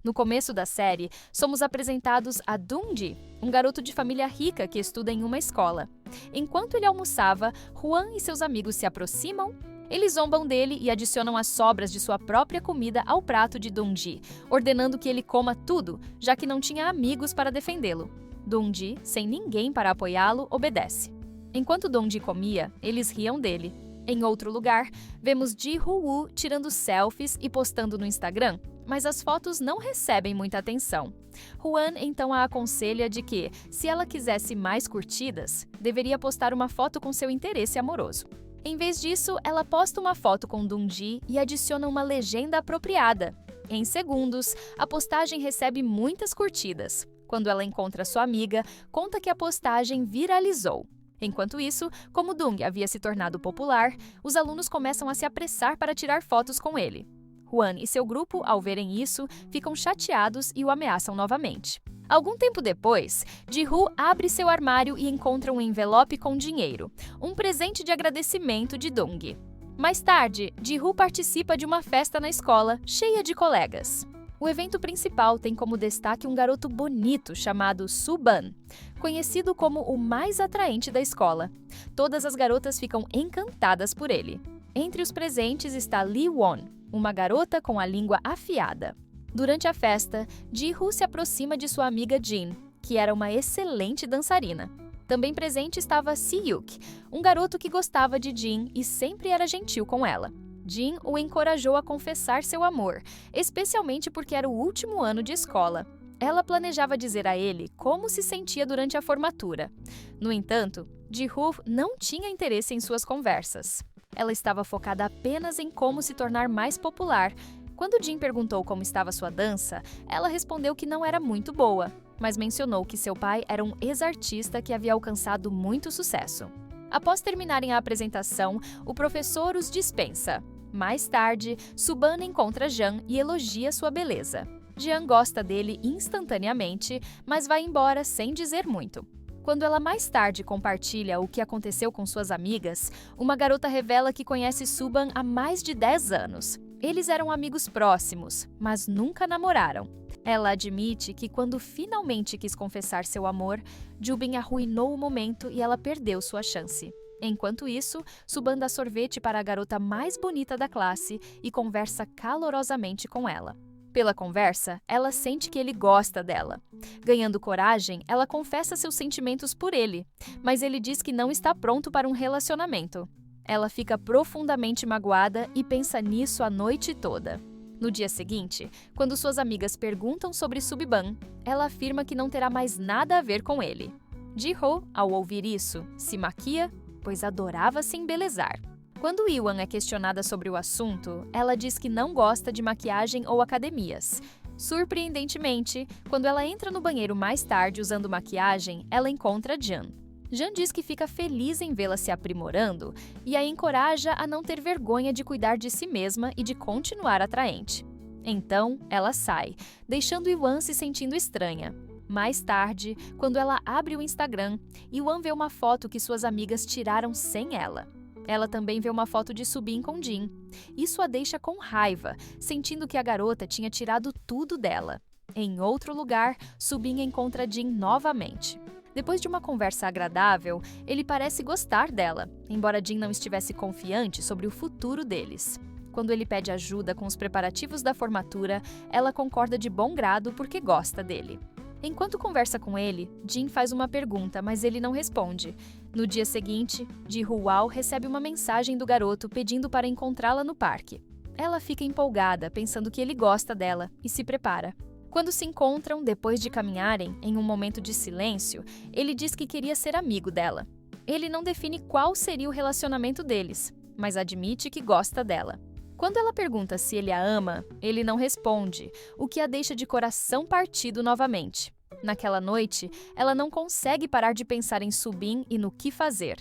No começo da série, somos apresentados a Dong-ji, um garoto de família rica que estuda em uma escola. Enquanto ele almoçava, Hwan e seus amigos se aproximam. Eles zombam dele e adicionam as sobras de sua própria comida ao prato de Dong-ji, ordenando que ele coma tudo, já que não tinha amigos para defendê-lo. Dong-ji, sem ninguém para apoiá-lo, obedece. Enquanto Dong-ji comia, eles riam dele. Em outro lugar, vemos Ji-Woo tirando selfies e postando no Instagram, mas as fotos não recebem muita atenção. Hwan então a aconselha de que, se ela quisesse mais curtidas, deveria postar uma foto com seu interesse amoroso. Em vez disso, ela posta uma foto com Dong-ji e adiciona uma legenda apropriada. Em segundos, a postagem recebe muitas curtidas. Quando ela encontra sua amiga, conta que a postagem viralizou. Enquanto isso, como Dong havia se tornado popular, os alunos começam a se apressar para tirar fotos com ele. Hwan e seu grupo, ao verem isso, ficam chateados e o ameaçam novamente. Algum tempo depois, Ji-Woo abre seu armário e encontra um envelope com dinheiro, um presente de agradecimento de Dong. Mais tarde, Ji-Woo participa de uma festa na escola, cheia de colegas. O evento principal tem como destaque um garoto bonito chamado Soo-ban, conhecido como o mais atraente da escola. Todas as garotas ficam encantadas por ele. Entre os presentes está Lee-won, uma garota com a língua afiada. Durante a festa, Ji-Woo se aproxima de sua amiga Jin, que era uma excelente dançarina. Também presente estava Si-hyuk, um garoto que gostava de Jin e sempre era gentil com ela. Jin o encorajou a confessar seu amor, especialmente porque era o último ano de escola. Ela planejava dizer a ele como se sentia durante a formatura. No entanto, Ji-Woo não tinha interesse em suas conversas. Ela estava focada apenas em como se tornar mais popular. Quando Jin perguntou como estava sua dança, ela respondeu que não era muito boa, mas mencionou que seu pai era um ex-artista que havia alcançado muito sucesso. Após terminarem a apresentação, o professor os dispensa. Mais tarde, Soo-ban encontra Jan e elogia sua beleza. Jan gosta dele instantaneamente, mas vai embora sem dizer muito. Quando ela mais tarde compartilha o que aconteceu com suas amigas, uma garota revela que conhece Soo-ban há mais de 10 anos. Eles eram amigos próximos, mas nunca namoraram. Ela admite que quando finalmente quis confessar seu amor, Ju-bin arruinou o momento e ela perdeu sua chance. Enquanto isso, Soo-ban dá sorvete para a garota mais bonita da classe e conversa calorosamente com ela. Pela conversa, ela sente que ele gosta dela. Ganhando coragem, ela confessa seus sentimentos por ele, mas ele diz que não está pronto para um relacionamento. Ela fica profundamente magoada e pensa nisso a noite toda. No dia seguinte, quando suas amigas perguntam sobre Soo-ban, ela afirma que não terá mais nada a ver com ele. Ji-Woo, ao ouvir isso, se maquia, pois adorava se embelezar. Quando Iwan é questionada sobre o assunto, ela diz que não gosta de maquiagem ou academias. Surpreendentemente, quando ela entra no banheiro mais tarde usando maquiagem, ela encontra Jan. Jan diz que fica feliz em vê-la se aprimorando e a encoraja a não ter vergonha de cuidar de si mesma e de continuar atraente. Então, ela sai, deixando Iwan se sentindo estranha. Mais tarde, quando ela abre o Instagram, Iwan vê uma foto que suas amigas tiraram sem ela. Ela também vê uma foto de Soo-bin com Jin. Isso a deixa com raiva, sentindo que a garota tinha tirado tudo dela. Em outro lugar, Soo-bin encontra Jin novamente. Depois de uma conversa agradável, ele parece gostar dela, embora Jin não estivesse confiante sobre o futuro deles. Quando ele pede ajuda com os preparativos da formatura, ela concorda de bom grado porque gosta dele. Enquanto conversa com ele, Jin faz uma pergunta, mas ele não responde. No dia seguinte, Ji-Woo recebe uma mensagem do garoto pedindo para encontrá-la no parque. Ela fica empolgada, pensando que ele gosta dela, e se prepara. Quando se encontram, depois de caminharem, em um momento de silêncio, ele diz que queria ser amigo dela. Ele não define qual seria o relacionamento deles, mas admite que gosta dela. Quando ela pergunta se ele a ama, ele não responde, o que a deixa de coração partido novamente. Naquela noite, ela não consegue parar de pensar em Soo-bin e no que fazer.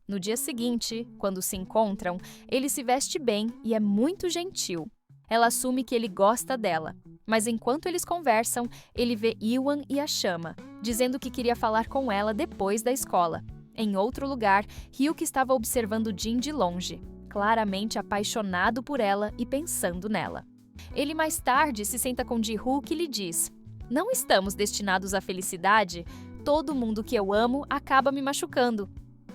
No dia seguinte, quando se encontram, ele se veste bem e é muito gentil. Ela assume que ele gosta dela, mas enquanto eles conversam, ele vê Iwan e a chama, dizendo que queria falar com ela depois da escola. Em outro lugar, Hyuk estava observando Jin de longe, claramente apaixonado por ela e pensando nela. Ele mais tarde se senta com Ji-Hoo, que lhe diz: "Não estamos destinados à felicidade. Todo mundo que eu amo acaba me machucando."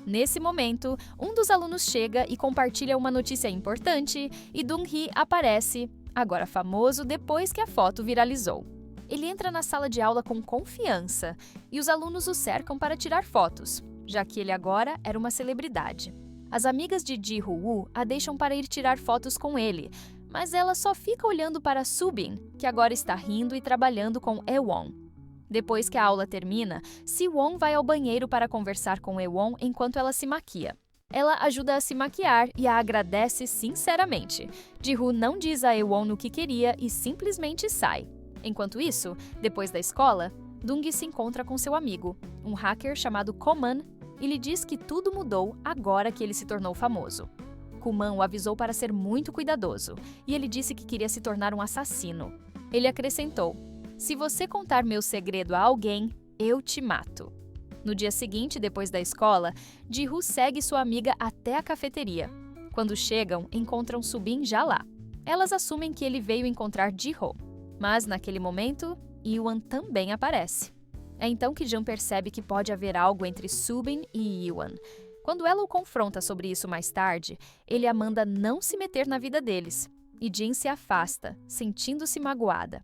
Nesse momento, um dos alunos chega e compartilha uma notícia importante e Dong-hee aparece, agora famoso depois que a foto viralizou. Ele entra na sala de aula com confiança e os alunos o cercam para tirar fotos, já que ele agora era uma celebridade. As amigas de Ji-Hoo a deixam para ir tirar fotos com ele, mas ela só fica olhando para Subin, que agora está rindo e trabalhando com Ewon. Depois que a aula termina, Si-won vai ao banheiro para conversar com Ewon enquanto ela se maquia. Ela ajuda a se maquiar e a agradece sinceramente. Ji-Hoo não diz a Ewon o que queria e simplesmente sai. Enquanto isso, depois da escola, Dung se encontra com seu amigo, um hacker chamado Koman, e lhe diz que tudo mudou agora que ele se tornou famoso. Kuman o avisou para ser muito cuidadoso, e ele disse que queria se tornar um assassino. Ele acrescentou: "Se você contar meu segredo a alguém, eu te mato." No dia seguinte, depois da escola, Ji-Hoo segue sua amiga até a cafeteria. Quando chegam, encontram Subin já lá. Elas assumem que ele veio encontrar Ji-Hoo. Mas, naquele momento, Iwan também aparece. É então que Jun percebe que pode haver algo entre Subin e Iwan. Quando ela o confronta sobre isso mais tarde, ele a manda não se meter na vida deles. E Jin se afasta, sentindo-se magoada.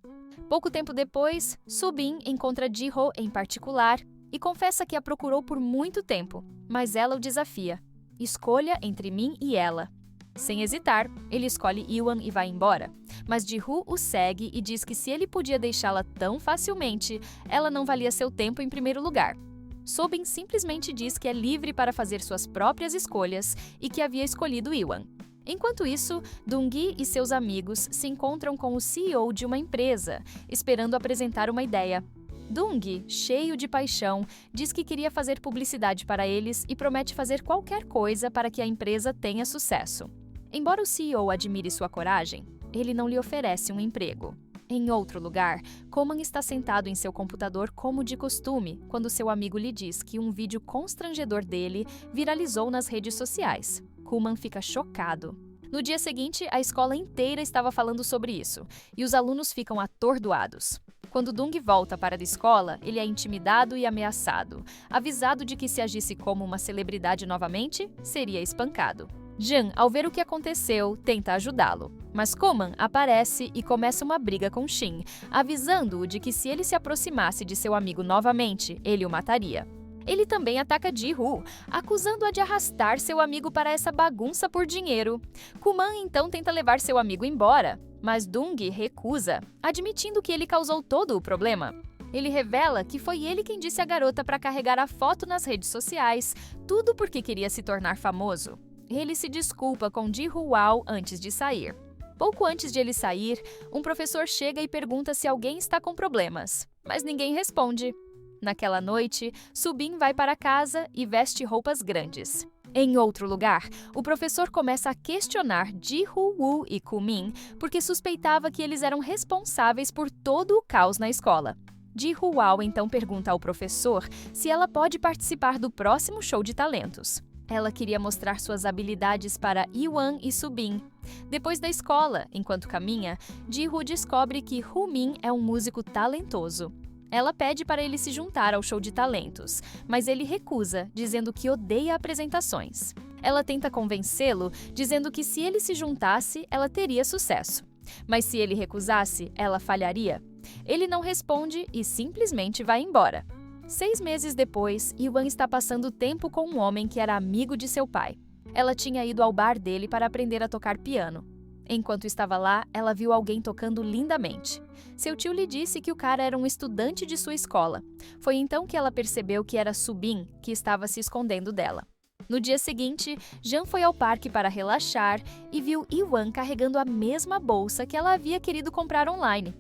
Pouco tempo depois, Subin encontra Ji-Hoo em particular e confessa que a procurou por muito tempo, mas ela o desafia. "Escolha entre mim e ela." Sem hesitar, ele escolhe Iwan e vai embora. Mas Ji-Hoo o segue e diz que se ele podia deixá-la tão facilmente, ela não valia seu tempo em primeiro lugar. Subin simplesmente diz que é livre para fazer suas próprias escolhas e que havia escolhido Iwan. Enquanto isso, Dong-hee e seus amigos se encontram com o CEO de uma empresa, esperando apresentar uma ideia. Dong, cheio de paixão, diz que queria fazer publicidade para eles e promete fazer qualquer coisa para que a empresa tenha sucesso. Embora o CEO admire sua coragem, ele não lhe oferece um emprego. Em outro lugar, Koman está sentado em seu computador como de costume, quando seu amigo lhe diz que um vídeo constrangedor dele viralizou nas redes sociais. Koman fica chocado. No dia seguinte, a escola inteira estava falando sobre isso, e os alunos ficam atordoados. Quando Dung volta para a escola, ele é intimidado e ameaçado, avisado de que se agisse como uma celebridade novamente, seria espancado. Jun, ao ver o que aconteceu, tenta ajudá-lo. Mas Koman aparece e começa uma briga com Shin, avisando-o de que se ele se aproximasse de seu amigo novamente, ele o mataria. Ele também ataca Ji-Hoo, acusando-a de arrastar seu amigo para essa bagunça por dinheiro. Kuman então tenta levar seu amigo embora, mas Dung recusa, admitindo que ele causou todo o problema. Ele revela que foi ele quem disse à garota para carregar a foto nas redes sociais, tudo porque queria se tornar famoso. Ele se desculpa com Ji-Hoo antes de sair. Pouco antes de ele sair, um professor chega e pergunta se alguém está com problemas, mas ninguém responde. Naquela noite, Subin vai para casa e veste roupas grandes. Em outro lugar, o professor começa a questionar Ji-Hoo e Kumin porque suspeitava que eles eram responsáveis por todo o caos na escola. Ji-Hoo então pergunta ao professor se ela pode participar do próximo show de talentos. Ela queria mostrar suas habilidades para Iwan e Subin. Depois da escola, enquanto caminha, Ji-Hoo descobre que Hoo-min é um músico talentoso. Ela pede para ele se juntar ao show de talentos, mas ele recusa, dizendo que odeia apresentações. Ela tenta convencê-lo, dizendo que se ele se juntasse, ela teria sucesso. Mas se ele recusasse, ela falharia. Ele não responde e simplesmente vai embora. 6 meses depois, Iwan está passando tempo com um homem que era amigo de seu pai. Ela tinha ido ao bar dele para aprender a tocar piano. Enquanto estava lá, ela viu alguém tocando lindamente. Seu tio lhe disse que o cara era um estudante de sua escola. Foi então que ela percebeu que era Subin, que estava se escondendo dela. No dia seguinte, Jan foi ao parque para relaxar e viu Iwan carregando a mesma bolsa que ela havia querido comprar online.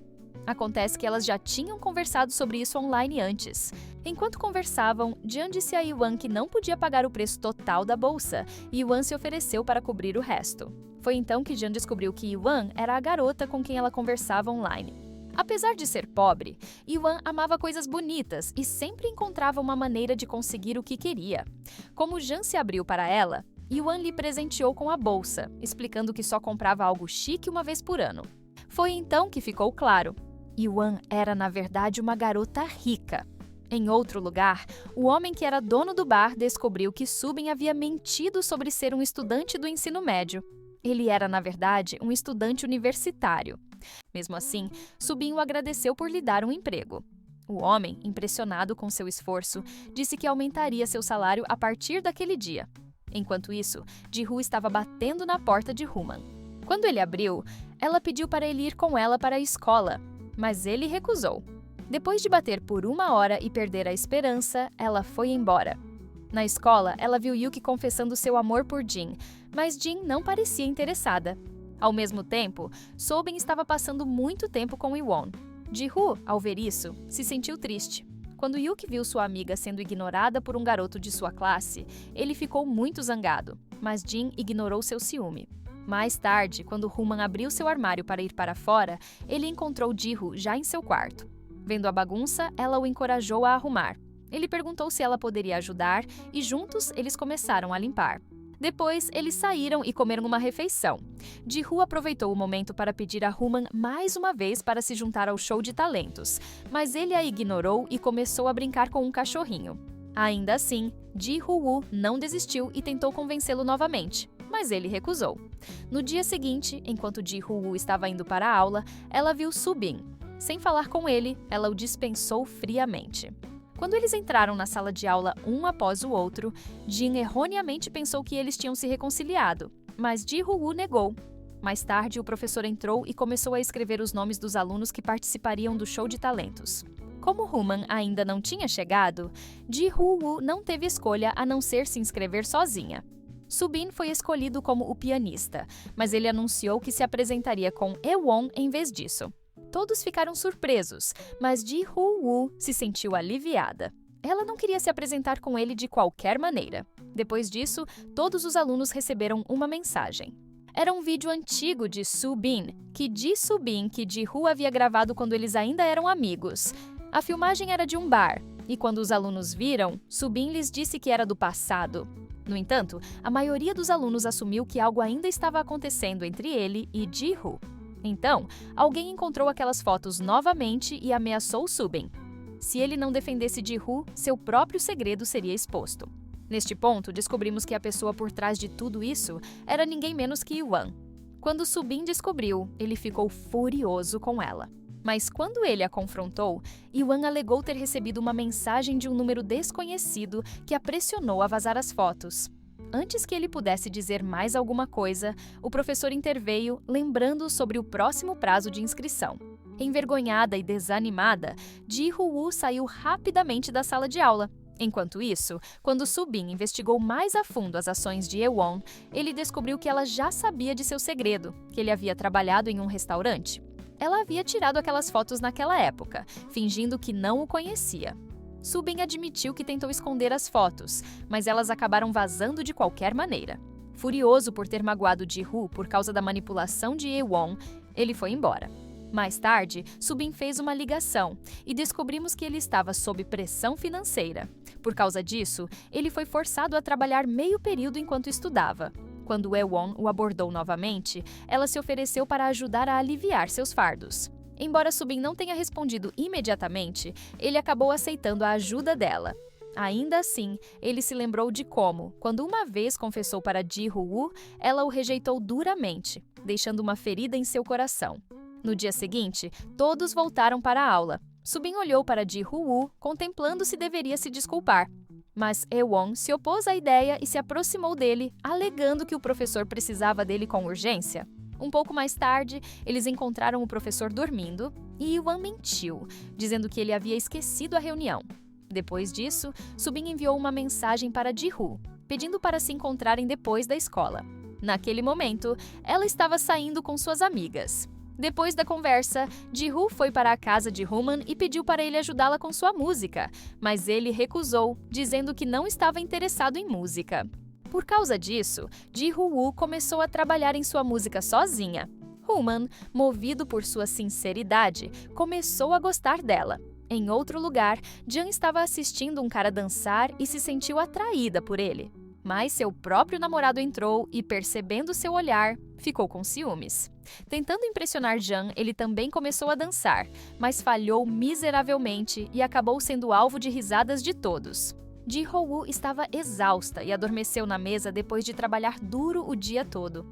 Acontece que elas já tinham conversado sobre isso online antes. Enquanto conversavam, Jan disse a Iwan que não podia pagar o preço total da bolsa, e Iwan se ofereceu para cobrir o resto. Foi então que Jan descobriu que Iwan era a garota com quem ela conversava online. Apesar de ser pobre, Iwan amava coisas bonitas e sempre encontrava uma maneira de conseguir o que queria. Como Jan se abriu para ela, Iwan lhe presenteou com a bolsa, explicando que só comprava algo chique uma vez por ano. Foi então que ficou claro. Yuan era, na verdade, uma garota rica. Em outro lugar, o homem que era dono do bar descobriu que Subin havia mentido sobre ser um estudante do ensino médio. Ele era, na verdade, um estudante universitário. Mesmo assim, Subin o agradeceu por lhe dar um emprego. O homem, impressionado com seu esforço, disse que aumentaria seu salário a partir daquele dia. Enquanto isso, Ji-Hoo estava batendo na porta de Hooman. Quando ele abriu, ela pediu para ele ir com ela para a escola, mas ele recusou. Depois de bater por 1 hora e perder a esperança, ela foi embora. Na escola, ela viu Yuki confessando seu amor por Jin, mas Jin não parecia interessada. Ao mesmo tempo, Sobin estava passando muito tempo com Iwon. Ji-Hoo, ao ver isso, se sentiu triste. Quando Yuki viu sua amiga sendo ignorada por um garoto de sua classe, ele ficou muito zangado, mas Jin ignorou seu ciúme. Mais tarde, quando Hooman abriu seu armário para ir para fora, ele encontrou Ji-Hoo já em seu quarto. Vendo a bagunça, ela o encorajou a arrumar. Ele perguntou se ela poderia ajudar e juntos eles começaram a limpar. Depois, eles saíram e comeram uma refeição. Ji-Hoo aproveitou o momento para pedir a Hooman mais uma vez para se juntar ao show de talentos, mas ele a ignorou e começou a brincar com um cachorrinho. Ainda assim, Ji-Hoo não desistiu e tentou convencê-lo novamente, mas ele recusou. No dia seguinte, enquanto Ji-Hoo estava indo para a aula, ela viu Subin. Sem falar com ele, ela o dispensou friamente. Quando eles entraram na sala de aula um após o outro, Jin erroneamente pensou que eles tinham se reconciliado, mas Ji-Hoo negou. Mais tarde, o professor entrou e começou a escrever os nomes dos alunos que participariam do show de talentos. Como Hooman ainda não tinha chegado, Ji-Hoo não teve escolha a não ser se inscrever sozinha. Subin foi escolhido como o pianista, mas ele anunciou que se apresentaria com Ewon em vez disso. Todos ficaram surpresos, mas Ji-Hoo se sentiu aliviada. Ela não queria se apresentar com ele de qualquer maneira. Depois disso, todos os alunos receberam uma mensagem. Era um vídeo antigo de Subin, que Ji-Hoo havia gravado quando eles ainda eram amigos. A filmagem era de um bar, e quando os alunos viram, Subin lhes disse que era do passado. No entanto, a maioria dos alunos assumiu que algo ainda estava acontecendo entre ele e Ji-Hoo. Então, alguém encontrou aquelas fotos novamente e ameaçou Subin. Se ele não defendesse Ji-Hoo, seu próprio segredo seria exposto. Neste ponto, descobrimos que a pessoa por trás de tudo isso era ninguém menos que Yuan. Quando Subin descobriu, ele ficou furioso com ela. Mas quando ele a confrontou, Yuan alegou ter recebido uma mensagem de um número desconhecido que a pressionou a vazar as fotos. Antes que ele pudesse dizer mais alguma coisa, o professor interveio, lembrando sobre o próximo prazo de inscrição. Envergonhada e desanimada, Ji-Hoo saiu rapidamente da sala de aula. Enquanto isso, quando Subin investigou mais a fundo as ações de Ewon, ele descobriu que ela já sabia de seu segredo, que ele havia trabalhado em um restaurante. Ela havia tirado aquelas fotos naquela época, fingindo que não o conhecia. Subin admitiu que tentou esconder as fotos, mas elas acabaram vazando de qualquer maneira. Furioso por ter magoado Ji-Hoo por causa da manipulação de Ewon, ele foi embora. Mais tarde, Subin fez uma ligação e descobrimos que ele estava sob pressão financeira. Por causa disso, ele foi forçado a trabalhar meio período enquanto estudava. Quando Ewon o abordou novamente, ela se ofereceu para ajudar a aliviar seus fardos. Embora Subin não tenha respondido imediatamente, ele acabou aceitando a ajuda dela. Ainda assim, ele se lembrou de como, quando uma vez confessou para Ji-Hoo, ela o rejeitou duramente, deixando uma ferida em seu coração. No dia seguinte, todos voltaram para a aula. Subin olhou para Ji-Hoo, contemplando se deveria se desculpar. Mas Ewon se opôs à ideia e se aproximou dele, alegando que o professor precisava dele com urgência. Um pouco mais tarde, eles encontraram o professor dormindo e Yuan mentiu, dizendo que ele havia esquecido a reunião. Depois disso, Subin enviou uma mensagem para Ji-Hoo, pedindo para se encontrarem depois da escola. Naquele momento, ela estava saindo com suas amigas. Depois da conversa, Ji-Hoo foi para a casa de Hooman e pediu para ele ajudá-la com sua música, mas ele recusou, dizendo que não estava interessado em música. Por causa disso, Ji-Hoo começou a trabalhar em sua música sozinha. Hooman, movido por sua sinceridade, começou a gostar dela. Em outro lugar, Jung estava assistindo um cara dançar e se sentiu atraída por ele. Mas seu próprio namorado entrou e, percebendo seu olhar, ficou com ciúmes. Tentando impressionar Jang, ele também começou a dançar, mas falhou miseravelmente e acabou sendo alvo de risadas de todos. Ji-Ho-woo estava exausta e adormeceu na mesa depois de trabalhar duro o dia todo.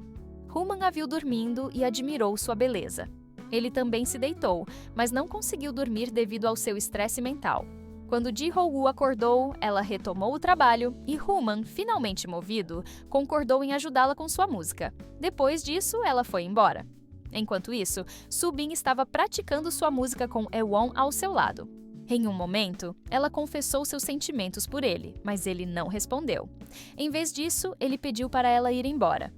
Woo-man a viu dormindo e admirou sua beleza. Ele também se deitou, mas não conseguiu dormir devido ao seu estresse mental. Quando Ji-Ho-woo acordou, ela retomou o trabalho e Woo-man, finalmente movido, concordou em ajudá-la com sua música. Depois disso, ela foi embora. Enquanto isso, Soo-bin estava praticando sua música com Aewon ao seu lado. Em um momento, ela confessou seus sentimentos por ele, mas ele não respondeu. Em vez disso, ele pediu para ela ir embora.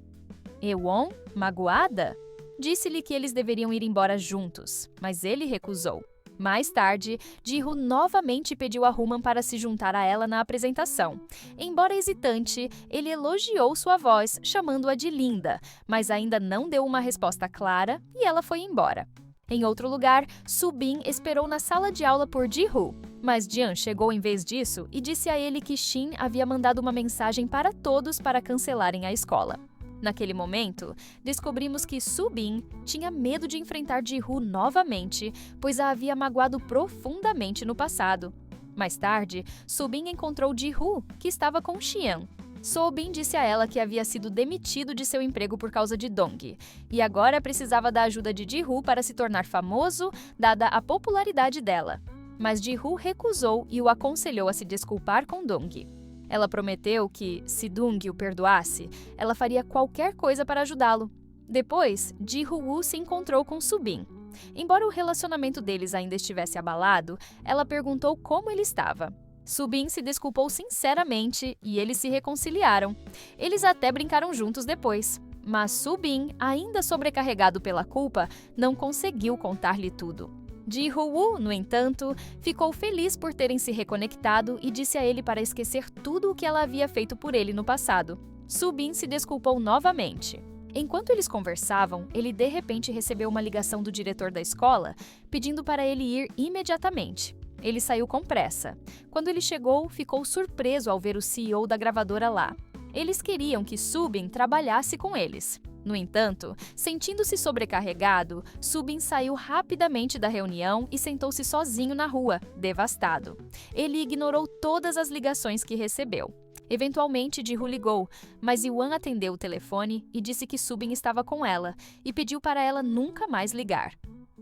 Aewon, magoada, disse-lhe que eles deveriam ir embora juntos, mas ele recusou. Mais tarde, Ji-Hoo novamente pediu a Woo-man para se juntar a ela na apresentação. Embora hesitante, ele elogiou sua voz, chamando-a de linda, mas ainda não deu uma resposta clara e ela foi embora. Em outro lugar, Soo-bin esperou na sala de aula por Ji-Hoo, mas Jian chegou em vez disso e disse a ele que Shin havia mandado uma mensagem para todos para cancelarem a escola. Naquele momento, descobrimos que Soo-bin tinha medo de enfrentar Ji-Hoo novamente, pois a havia magoado profundamente no passado. Mais tarde, Soo-bin encontrou Ji-Hoo, que estava com Xian. Soo-bin disse a ela que havia sido demitido de seu emprego por causa de Dong, e agora precisava da ajuda de Ji-Hoo para se tornar famoso, dada a popularidade dela. Mas Ji-Hoo recusou e o aconselhou a se desculpar com Dong. Ela prometeu que, se Dong o perdoasse, ela faria qualquer coisa para ajudá-lo. Depois, Ji-Hoo se encontrou com Soo-bin. Embora o relacionamento deles ainda estivesse abalado, ela perguntou como ele estava. Soo-bin se desculpou sinceramente e eles se reconciliaram. Eles até brincaram juntos depois. Mas Soo-bin, ainda sobrecarregado pela culpa, não conseguiu contar-lhe tudo. Ji-Ho-woo, no entanto, ficou feliz por terem se reconectado e disse a ele para esquecer tudo o que ela havia feito por ele no passado. Soo-bin se desculpou novamente. Enquanto eles conversavam, ele de repente recebeu uma ligação do diretor da escola, pedindo para ele ir imediatamente. Ele saiu com pressa. Quando ele chegou, ficou surpreso ao ver o CEO da gravadora lá. Eles queriam que Soo-bin trabalhasse com eles. No entanto, sentindo-se sobrecarregado, Soo-bin saiu rapidamente da reunião e sentou-se sozinho na rua, devastado. Ele ignorou todas as ligações que recebeu. Eventualmente, Ji-Hoo ligou, mas Iwan atendeu o telefone e disse que Soo-bin estava com ela e pediu para ela nunca mais ligar.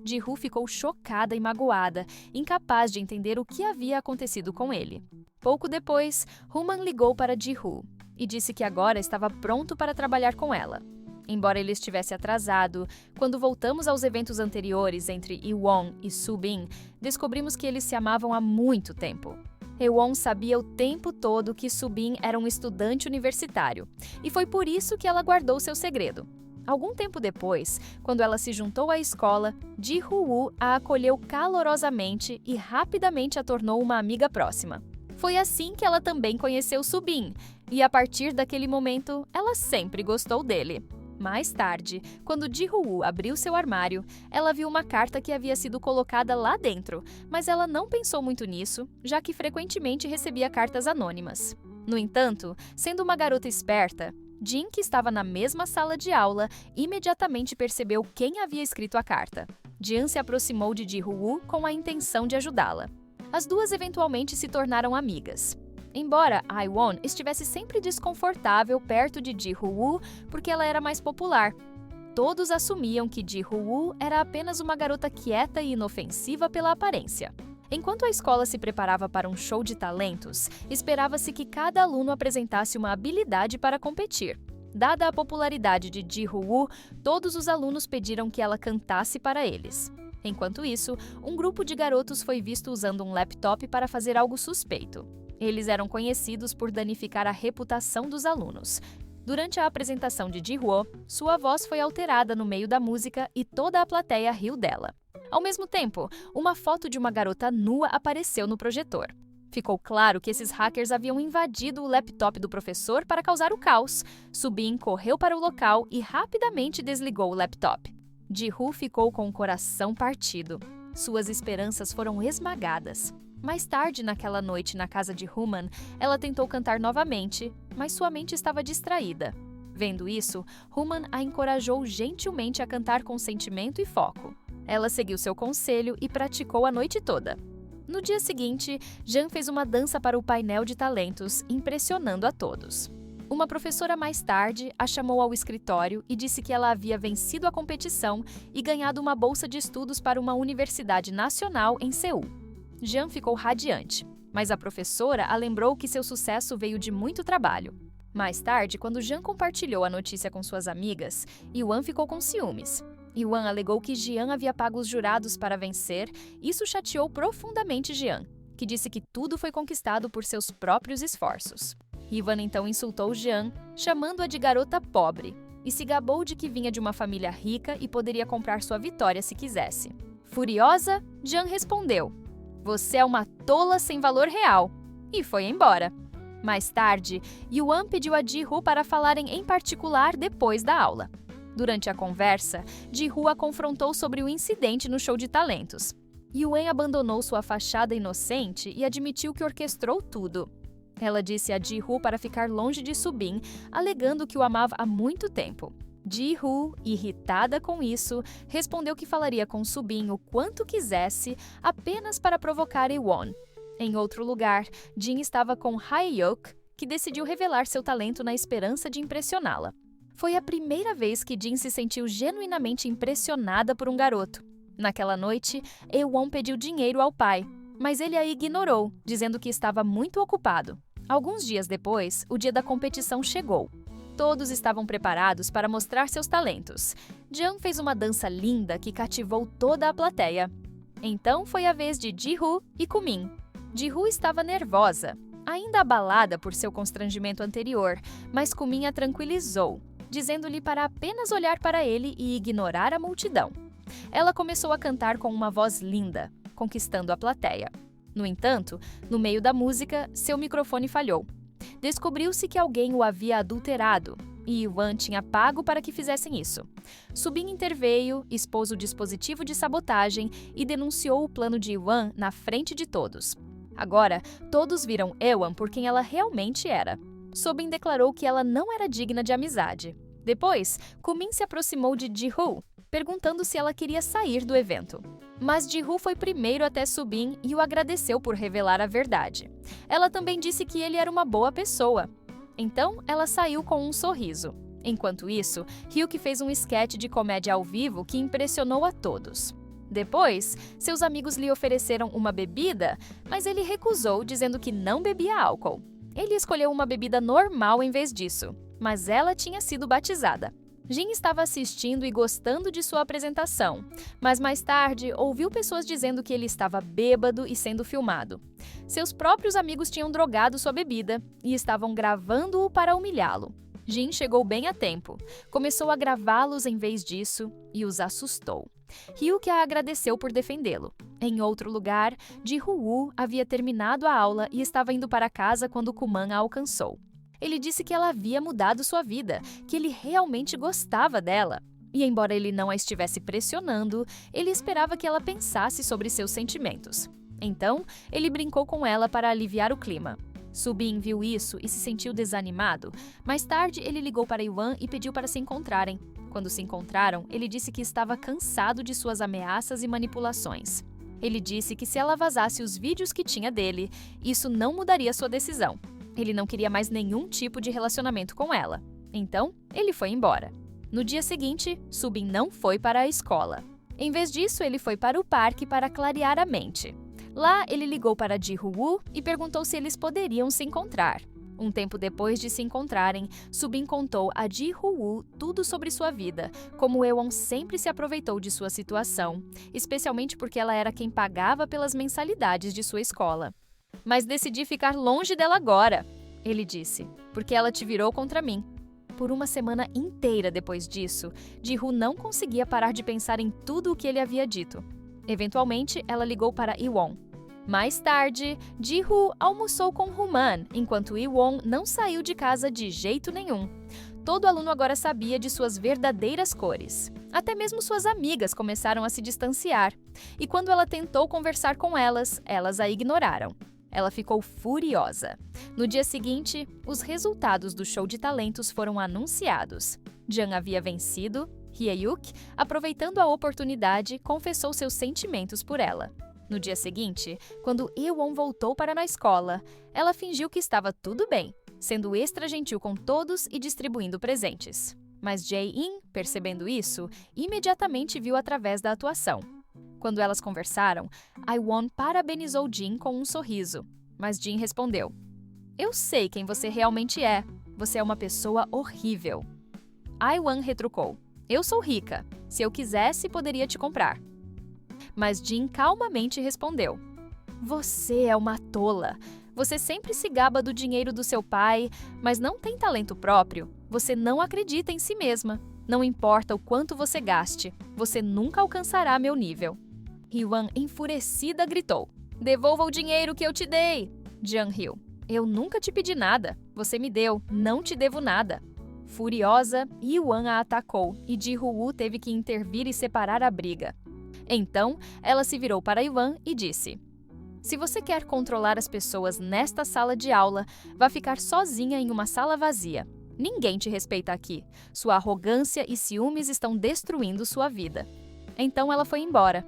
Ji-Hoo ficou chocada e magoada, incapaz de entender o que havia acontecido com ele. Pouco depois, Woo-man ligou para Ji-Hoo e disse que agora estava pronto para trabalhar com ela. Embora ele estivesse atrasado, quando voltamos aos eventos anteriores entre Iwon e Soo-bin, descobrimos que eles se amavam há muito tempo. Iwon sabia o tempo todo que Soo-bin era um estudante universitário, e foi por isso que ela guardou seu segredo. Algum tempo depois, quando ela se juntou à escola, Ji-Hoo a acolheu calorosamente e rapidamente a tornou uma amiga próxima. Foi assim que ela também conheceu Soo-bin, e a partir daquele momento, ela sempre gostou dele. Mais tarde, quando Ji-Hoo abriu seu armário, ela viu uma carta que havia sido colocada lá dentro, mas ela não pensou muito nisso, já que frequentemente recebia cartas anônimas. No entanto, sendo uma garota esperta, Jin, que estava na mesma sala de aula, imediatamente percebeu quem havia escrito a carta. Jian se aproximou de Ji-Hoo com a intenção de ajudá-la. As duas eventualmente se tornaram amigas. Embora Iwon estivesse sempre desconfortável perto de Ji-Hoo porque ela era mais popular, todos assumiam que Ji-Hoo era apenas uma garota quieta e inofensiva pela aparência. Enquanto a escola se preparava para um show de talentos, esperava-se que cada aluno apresentasse uma habilidade para competir. Dada a popularidade de Ji-Hoo, todos os alunos pediram que ela cantasse para eles. Enquanto isso, um grupo de garotos foi visto usando um laptop para fazer algo suspeito. Eles eram conhecidos por danificar a reputação dos alunos. Durante a apresentação de Ji-Hoo, sua voz foi alterada no meio da música e toda a plateia riu dela. Ao mesmo tempo, uma foto de uma garota nua apareceu no projetor. Ficou claro que esses hackers haviam invadido o laptop do professor para causar o caos. Soo-bin correu para o local e rapidamente desligou o laptop. Ji-Hoo ficou com o coração partido. Suas esperanças foram esmagadas. Mais tarde naquela noite na casa de Human, ela tentou cantar novamente, mas sua mente estava distraída. Vendo isso, Human a encorajou gentilmente a cantar com sentimento e foco. Ela seguiu seu conselho e praticou a noite toda. No dia seguinte, Jan fez uma dança para o painel de talentos, impressionando a todos. Uma professora mais tarde a chamou ao escritório e disse que ela havia vencido a competição e ganhado uma bolsa de estudos para uma universidade nacional em Seul. Jan ficou radiante, mas a professora a lembrou que seu sucesso veio de muito trabalho. Mais tarde, quando Jan compartilhou a notícia com suas amigas, Yuan ficou com ciúmes. Yuan alegou que Jian havia pago os jurados para vencer, e isso chateou profundamente Jian, que disse que tudo foi conquistado por seus próprios esforços. Yuan então insultou Jian, chamando-a de garota pobre, e se gabou de que vinha de uma família rica e poderia comprar sua vitória se quisesse. Furiosa, Jian respondeu: "Você é uma tola sem valor real", e foi embora. Mais tarde, Yuan pediu a Ji-Hoo para falarem em particular depois da aula. Durante a conversa, Ji-Hoo a confrontou sobre o incidente no show de talentos. Yuan abandonou sua fachada inocente e admitiu que orquestrou tudo. Ela disse a Ji-Hoo para ficar longe de Subin, alegando que o amava há muito tempo. Ji-Hoo, irritada com isso, respondeu que falaria com Subin o quanto quisesse, apenas para provocar Ewon. Em outro lugar, Jin estava com Hae-hyuk, que decidiu revelar seu talento na esperança de impressioná-la. Foi a primeira vez que Jin se sentiu genuinamente impressionada por um garoto. Naquela noite, Ewon pediu dinheiro ao pai, mas ele a ignorou, dizendo que estava muito ocupado. Alguns dias depois, o dia da competição chegou. Todos estavam preparados para mostrar seus talentos. Jang fez uma dança linda que cativou toda a plateia. Então foi a vez de Ji-Hoo e Kumin. Ji-Hoo estava nervosa, ainda abalada por seu constrangimento anterior, mas Kumin a tranquilizou, dizendo-lhe para apenas olhar para ele e ignorar a multidão. Ela começou a cantar com uma voz linda, conquistando a plateia. No entanto, no meio da música, seu microfone falhou. Descobriu-se que alguém o havia adulterado, e Yuan tinha pago para que fizessem isso. Subin interveio, expôs o dispositivo de sabotagem e denunciou o plano de Yuan na frente de todos. Agora, todos viram Ewon por quem ela realmente era. Subin declarou que ela não era digna de amizade. Depois, Kumin se aproximou de Ji-Hoo, perguntando se ela queria sair do evento. Mas Ji-Hoo foi primeiro até Subin e o agradeceu por revelar a verdade. Ela também disse que ele era uma boa pessoa. Então, ela saiu com um sorriso. Enquanto isso, Hyuk fez um esquete de comédia ao vivo que impressionou a todos. Depois, seus amigos lhe ofereceram uma bebida, mas ele recusou, dizendo que não bebia álcool. Ele escolheu uma bebida normal em vez disso, mas ela tinha sido batizada. Jin estava assistindo e gostando de sua apresentação, mas mais tarde ouviu pessoas dizendo que ele estava bêbado e sendo filmado. Seus próprios amigos tinham drogado sua bebida e estavam gravando-o para humilhá-lo. Jin chegou bem a tempo, começou a gravá-los em vez disso e os assustou. Hyuk a agradeceu por defendê-lo. Em outro lugar, Ji-Hoo havia terminado a aula e estava indo para casa quando Kuman a alcançou. Ele disse que ela havia mudado sua vida, que ele realmente gostava dela. E embora ele não a estivesse pressionando, ele esperava que ela pensasse sobre seus sentimentos. Então, ele brincou com ela para aliviar o clima. Subin viu isso e se sentiu desanimado. Mais tarde, ele ligou para Yuan e pediu para se encontrarem. Quando se encontraram, ele disse que estava cansado de suas ameaças e manipulações. Ele disse que se ela vazasse os vídeos que tinha dele, isso não mudaria sua decisão. Ele não queria mais nenhum tipo de relacionamento com ela. Então, ele foi embora. No dia seguinte, Subin não foi para a escola. Em vez disso, ele foi para o parque para clarear a mente. Lá, ele ligou para Ji-Hoo e perguntou se eles poderiam se encontrar. Um tempo depois de se encontrarem, Subin contou a Ji-Hoo tudo sobre sua vida, como Ewon sempre se aproveitou de sua situação, especialmente porque ela era quem pagava pelas mensalidades de sua escola. "Mas decidi ficar longe dela agora", ele disse, "porque ela te virou contra mim." Por uma semana inteira depois disso, Ji-Hoo não conseguia parar de pensar em tudo o que ele havia dito. Eventualmente, ela ligou para Ewon. Mais tarde, Ji-Hoo almoçou com Human, enquanto Ewon não saiu de casa de jeito nenhum. Todo aluno agora sabia de suas verdadeiras cores. Até mesmo suas amigas começaram a se distanciar. E quando ela tentou conversar com elas, elas a ignoraram. Ela ficou furiosa. No dia seguinte, os resultados do show de talentos foram anunciados. Jung havia vencido. Hye-yuk, aproveitando a oportunidade, confessou seus sentimentos por ela. No dia seguinte, quando Ewon voltou para a escola, ela fingiu que estava tudo bem, sendo extra gentil com todos e distribuindo presentes. Mas Jae-in, percebendo isso, imediatamente viu através da atuação. Quando elas conversaram, I-won parabenizou Jin com um sorriso, mas Jin respondeu: "Eu sei quem você realmente é. Você é uma pessoa horrível." I-won retrucou: "Eu sou rica. Se eu quisesse, poderia te comprar." Mas Jin calmamente respondeu: "Você é uma tola. Você sempre se gaba do dinheiro do seu pai, mas não tem talento próprio. Você não acredita em si mesma. Não importa o quanto você gaste, você nunca alcançará meu nível." Hye-won, enfurecida, gritou: "Devolva o dinheiro que eu te dei!" Jung riu: "Eu nunca te pedi nada. Você me deu, não te devo nada." Furiosa, Hye-won a atacou e Ji-woo teve que intervir e separar a briga. Então, ela se virou para Hye-won e disse: "Se você quer controlar as pessoas nesta sala de aula, vá ficar sozinha em uma sala vazia. Ninguém te respeita aqui. Sua arrogância e ciúmes estão destruindo sua vida." Então ela foi embora.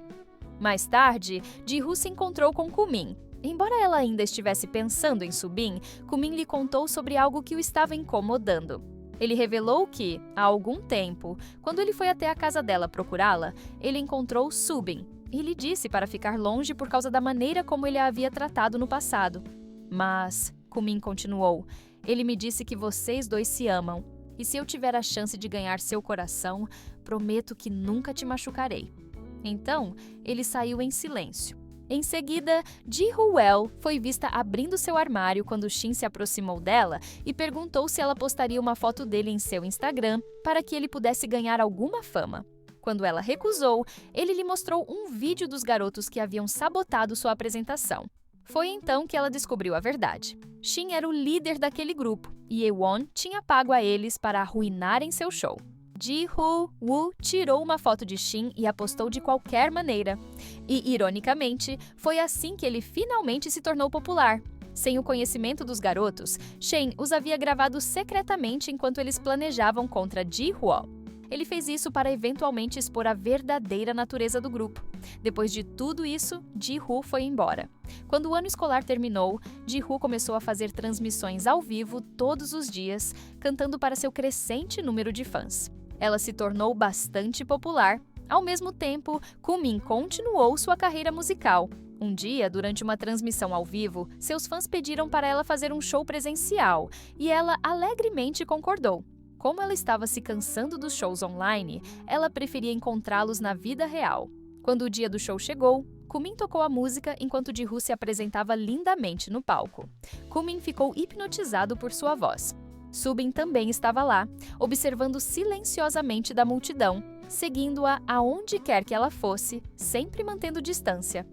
Mais tarde, Ji-woo se encontrou com Kumin. Embora ela ainda estivesse pensando em Subin, Kumin lhe contou sobre algo que o estava incomodando. Ele revelou que, há algum tempo, quando ele foi até a casa dela procurá-la, ele encontrou Subin e lhe disse para ficar longe por causa da maneira como ele a havia tratado no passado. "Mas", Kumin continuou, "ele me disse que vocês dois se amam, e se eu tiver a chance de ganhar seu coração, prometo que nunca te machucarei." Então, ele saiu em silêncio. Em seguida, Ji-woo foi vista abrindo seu armário quando Shin se aproximou dela e perguntou se ela postaria uma foto dele em seu Instagram para que ele pudesse ganhar alguma fama. Quando ela recusou, ele lhe mostrou um vídeo dos garotos que haviam sabotado sua apresentação. Foi então que ela descobriu a verdade. Shin era o líder daquele grupo e Hye-won tinha pago a eles para arruinarem seu show. Ji-woo tirou uma foto de Shin e a postou de qualquer maneira. E, ironicamente, foi assim que ele finalmente se tornou popular. Sem o conhecimento dos garotos, Shin os havia gravado secretamente enquanto eles planejavam contra Ji-woo. Ele fez isso para eventualmente expor a verdadeira natureza do grupo. Depois de tudo isso, Ji-woo foi embora. Quando o ano escolar terminou, Ji-woo começou a fazer transmissões ao vivo todos os dias, cantando para seu crescente número de fãs. Ela se tornou bastante popular. Ao mesmo tempo, Kumin continuou sua carreira musical. Um dia, durante uma transmissão ao vivo, seus fãs pediram para ela fazer um show presencial, e ela alegremente concordou. Como ela estava se cansando dos shows online, ela preferia encontrá-los na vida real. Quando o dia do show chegou, Kumin tocou a música enquanto Ji-woo se apresentava lindamente no palco. Kumin ficou hipnotizado por sua voz. Subin também estava lá, observando silenciosamente da multidão, seguindo-a aonde quer que ela fosse, sempre mantendo distância.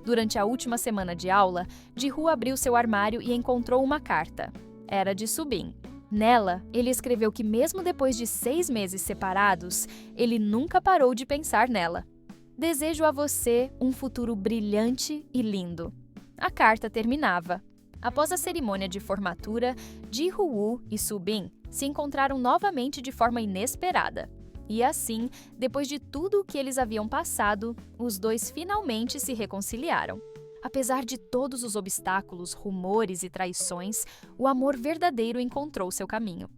Durante a última semana de aula, Ji-woo abriu seu armário e encontrou uma carta. Era de Subin. Nela, ele escreveu que mesmo depois de 6 meses separados, ele nunca parou de pensar nela. "Desejo a você um futuro brilhante e lindo." A carta terminava. Após a cerimônia de formatura, Ji-woo e Subin se encontraram novamente de forma inesperada. E assim, depois de tudo o que eles haviam passado, os dois finalmente se reconciliaram. Apesar de todos os obstáculos, rumores e traições, o amor verdadeiro encontrou seu caminho.